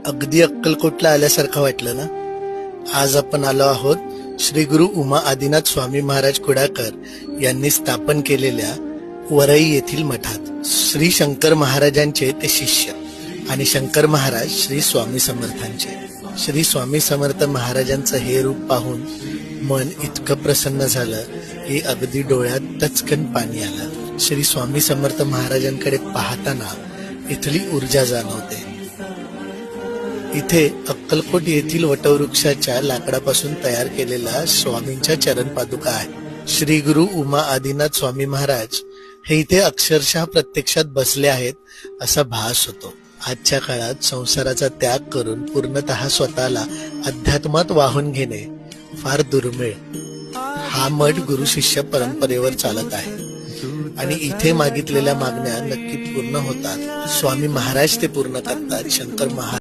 अगदी अक्कलकोटला आल्यासारखं वाटलं ना. आज आपण आलो आहोत श्री गुरु उमा आदिनाथ स्वामी महाराज कुडाकर यांनी स्थापन केलेल्या वरई येथील मठात. श्री शंकर महाराजांचे ते शिष्य आणि शंकर महाराज श्री स्वामी समर्थांचे. श्री स्वामी समर्थ महाराजांचं हे रूप पाहून मन इतकं प्रसन्न झालं की अगदी डोळ्यात टचकन पाणी आलं. श्री स्वामी समर्थ महाराजांकडे पाहताना इथली ऊर्जा जाणवते. इथे अक्कलकोट येथील वटवृक्षाच्या लाकडापासून तयार केलेल्या स्वामींच्या चरण पादुका आहेत. श्री गुरु उमा आदिनाथ स्वामी महाराज हे इथे अक्षरशः प्रत्यक्षात बसले आहेत असा भास होतो. आजच्या काळात संसाराचा त्याग करून पूर्णतः स्वतःला अध्यात्मात वाहून घेणे फार दुर्मिळ. हा मठ गुरु शिष्य परंपरेवर चालत आहे आणि इथे मागितलेल्या मागण्या नक्की पूर्ण होतात. स्वामी महाराज ते पूर्ण करतात. शंकर महाराज